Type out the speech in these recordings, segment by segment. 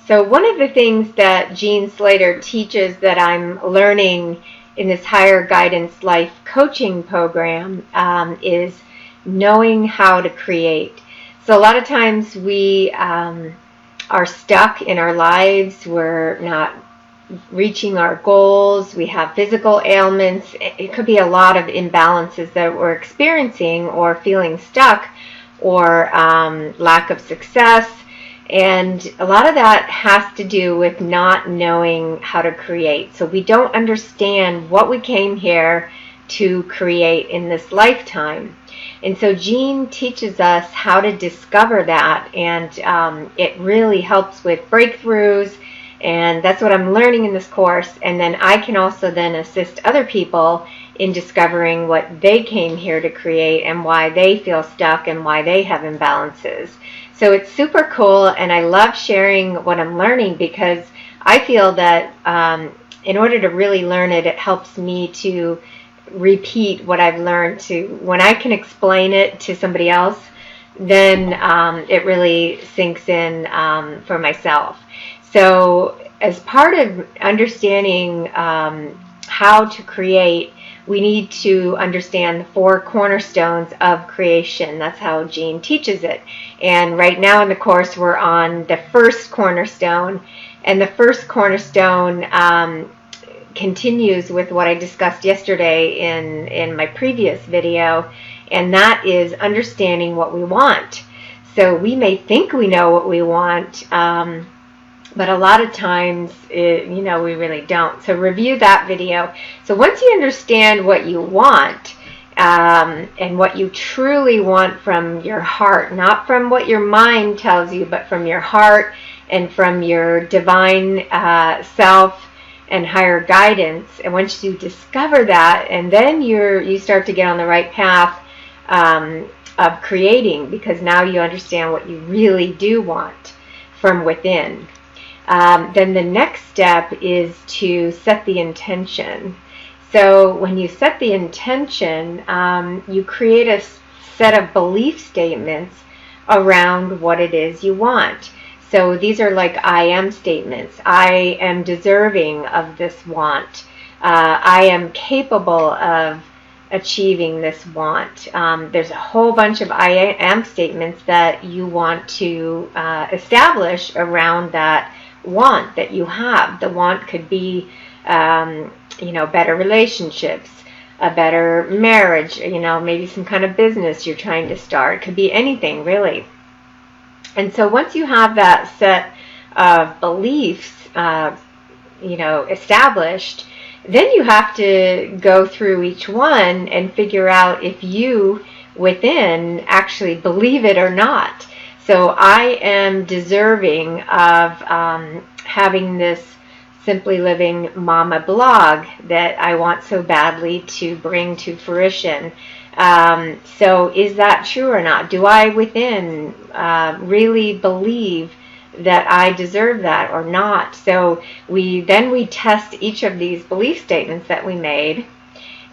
So one of the things that Jean Slater teaches that I'm learning in this higher guidance life coaching program is knowing how to create. So a lot of times we are stuck in our lives. We're not reaching our goals. We have physical ailments. It could be a lot of imbalances that we're experiencing or feeling stuck, or lack of success. And a lot of that has to do with not knowing how to create. So we don't understand what we came here to create in this lifetime. And so Jean teaches us how to discover that, and it really helps with breakthroughs, and that's what I'm learning in this course. And then I can also then assist other people in discovering what they came here to create and why they feel stuck and why they have imbalances. So it's super cool, and I love sharing what I'm learning, because I feel that in order to really learn it, it helps me to repeat what I've learned. When I can explain it to somebody else, then it really sinks in for myself. So as part of understanding how to create, we need to understand the 4 cornerstones of creation. That's how Jean teaches it. And right now in the course, we're on the first cornerstone. And the first cornerstone continues with what I discussed yesterday in my previous video, and that is understanding what we want. So we may think we know what we want, but a lot of times, we really don't. So review that video. So once you understand what you want, and what you truly want from your heart, not from what your mind tells you, but from your heart and from your divine self and higher guidance. And once you discover that, and then you start to get on the right path of creating, because now you understand what you really do want from within. Then the next step is to set the intention. So when you set the intention, you create a set of belief statements around what it is you want. So these are like I am statements. I am deserving of this want. I am capable of achieving this want. There's a whole bunch of I am statements that you want to establish around that want that you have. The want could be, better relationships, a better marriage, maybe some kind of business you're trying to start. It could be anything, really. And so once you have that set of beliefs, established, then you have to go through each one and figure out if you within actually believe it or not. So I am deserving of having this Simply Living Mama blog that I want so badly to bring to fruition. So is that true or not? Do I within really believe that I deserve that or not? So we test each of these belief statements that we made,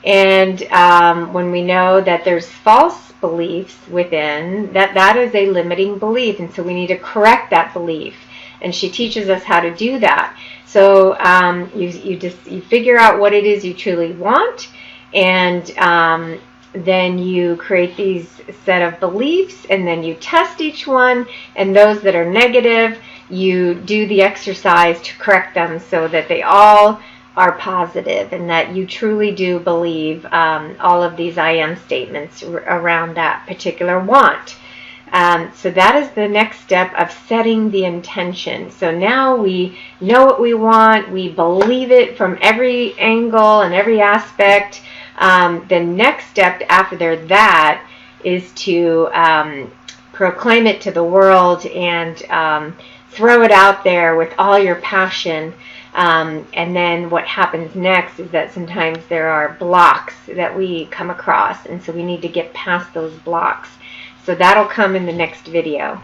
and when we know that there's false beliefs within, that is a limiting belief, and so we need to correct that belief. And she teaches us how to do that. So you figure out what it is you truly want, and then you create these set of beliefs, and then you test each one, and those that are negative, you do the exercise to correct them so that they all are positive, and that you truly do believe all of these I am statements around that particular want. So that is the next step of setting the intention. So now we know what we want, we believe it from every angle and every aspect. The next step after that is to proclaim it to the world and throw it out there with all your passion. And then what happens next is that sometimes there are blocks that we come across, and so we need to get past those blocks. So that'll come in the next video.